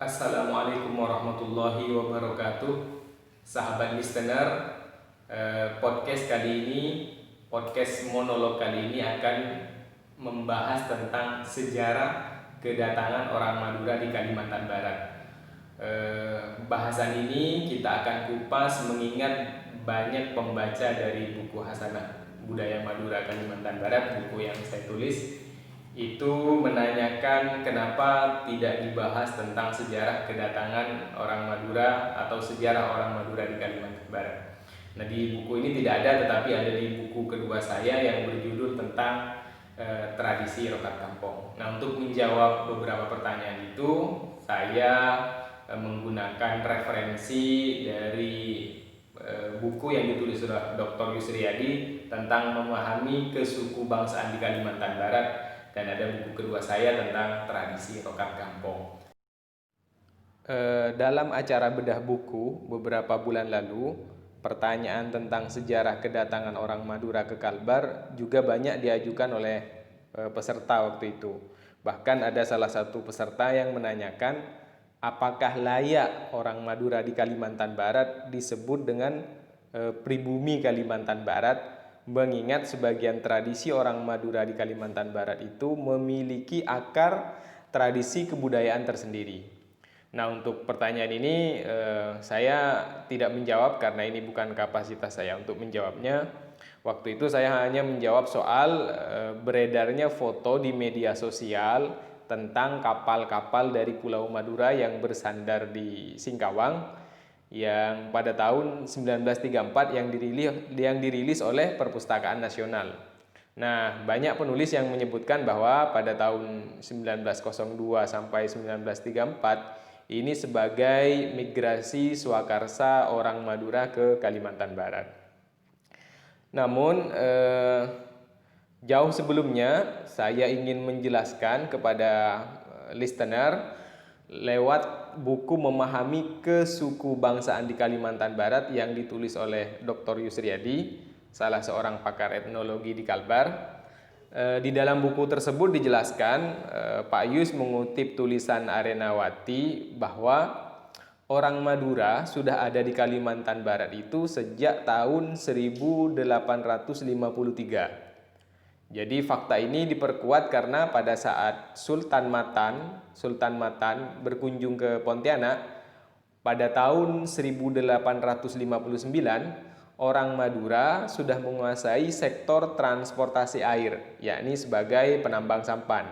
Assalamualaikum warahmatullahi wabarakatuh. Sahabat listener, podcast kali ini, podcast monolog kali ini akan membahas tentang sejarah kedatangan orang Madura di Kalimantan Barat. Bahasan ini kita akan kupas mengingat banyak pembaca dari buku Hasanah Budaya Madura Kalimantan Barat, buku yang saya tulis itu menanyakan kenapa tidak dibahas tentang sejarah kedatangan orang Madura atau sejarah orang Madura di Kalimantan Barat. Nah, di buku ini tidak ada, tetapi ada di buku kedua saya yang berjudul tentang tradisi Rokat Kampung. Nah, untuk menjawab beberapa pertanyaan itu, saya menggunakan referensi dari buku yang ditulis Dr. Yusriyadi tentang memahami kesukubangsaan di Kalimantan Barat, dan ada buku kedua saya tentang tradisi Rokat Kampung. Dalam acara bedah buku beberapa bulan lalu, pertanyaan tentang sejarah kedatangan orang Madura ke Kalbar juga banyak diajukan oleh peserta waktu itu. Bahkan ada salah satu peserta yang menanyakan apakah layak orang Madura di Kalimantan Barat disebut dengan pribumi Kalimantan Barat, mengingat sebagian tradisi orang Madura di Kalimantan Barat itu memiliki akar tradisi kebudayaan tersendiri. Nah, untuk pertanyaan ini saya tidak menjawab karena ini bukan kapasitas saya untuk menjawabnya. Waktu itu saya hanya menjawab soal beredarnya foto di media sosial tentang kapal-kapal dari Pulau Madura yang bersandar di Singkawang yang pada tahun 1934 yang dirilis oleh Perpustakaan Nasional. Nah, banyak penulis yang menyebutkan bahwa pada tahun 1902 sampai 1934 ini sebagai migrasi swakarsa orang Madura ke Kalimantan Barat. Namun jauh sebelumnya saya ingin menjelaskan kepada listener lewat buku Memahami Kesukubangsaan di Kalimantan Barat yang ditulis oleh Dr. Yusriyadi, salah seorang pakar etnologi di Kalbar. Di dalam buku tersebut dijelaskan, Pak Yus mengutip tulisan Arenawati bahwa orang Madura sudah ada di Kalimantan Barat itu sejak tahun 1853. Jadi fakta ini diperkuat karena pada saat Sultan Matan berkunjung ke Pontianak pada tahun 1859, orang Madura sudah menguasai sektor transportasi air, yakni sebagai penambang sampan.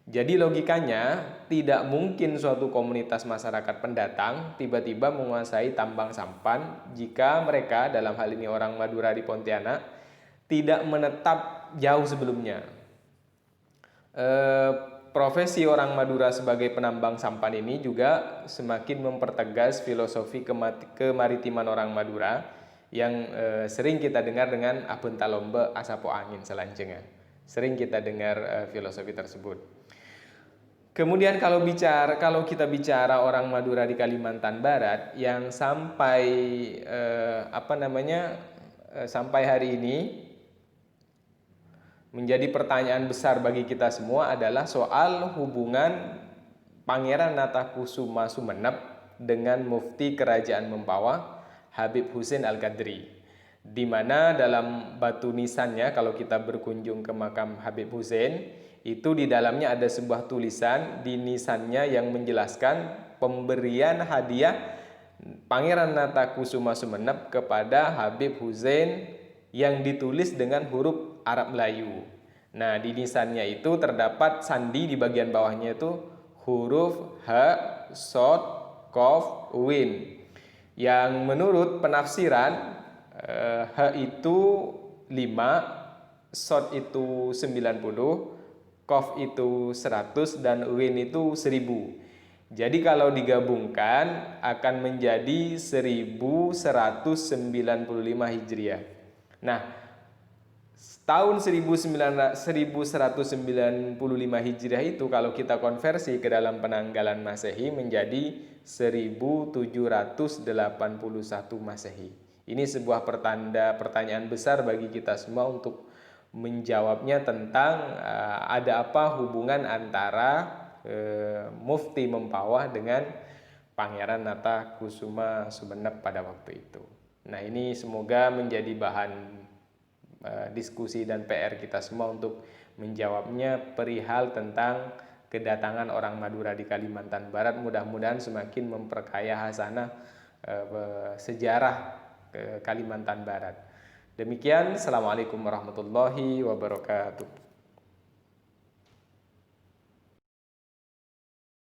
Jadi logikanya tidak mungkin suatu komunitas masyarakat pendatang tiba-tiba menguasai tambang sampan jika mereka, dalam hal ini orang Madura di Pontianak, tidak menetap jauh sebelumnya. Profesi orang Madura sebagai penambang sampan ini juga semakin mempertegas filosofi kemaritiman orang Madura yang sering kita dengar dengan Abuntalombe asapo angin selancengan. Sering kita dengar filosofi tersebut. Kemudian kalau kita bicara orang Madura di Kalimantan Barat yang sampai sampai hari ini menjadi pertanyaan besar bagi kita semua adalah soal hubungan Pangeran Natakusuma Sumenep dengan Mufti Kerajaan Mempawah Habib Husin Al-Qadri, di mana dalam batu nisannya kalau kita berkunjung ke makam Habib Husin itu di dalamnya ada sebuah tulisan di nisannya yang menjelaskan pemberian hadiah Pangeran Natakusuma Sumenep kepada Habib Husin yang ditulis dengan huruf Arab Melayu. Nah, di nisannya itu terdapat sandi di bagian bawahnya itu huruf H, Sod, Kof, Win. Yang menurut penafsiran H itu 5, Sod itu 90, Kof itu 100, dan Win itu 1000. Jadi kalau digabungkan akan menjadi 1195 Hijriah. Nah, tahun 1195 Hijriah itu kalau kita konversi ke dalam penanggalan Masehi menjadi 1781 Masehi. Ini sebuah pertanyaan besar bagi kita semua untuk menjawabnya tentang ada apa hubungan antara Mufti Mempawah dengan Pangeran Natakusuma Sumenep pada waktu itu. Nah, ini semoga menjadi bahan diskusi dan PR kita semua untuk menjawabnya perihal tentang kedatangan orang Madura di Kalimantan Barat. Mudah-mudahan semakin memperkaya hasanah sejarah Kalimantan Barat. Demikian, Assalamualaikum warahmatullahi wabarakatuh.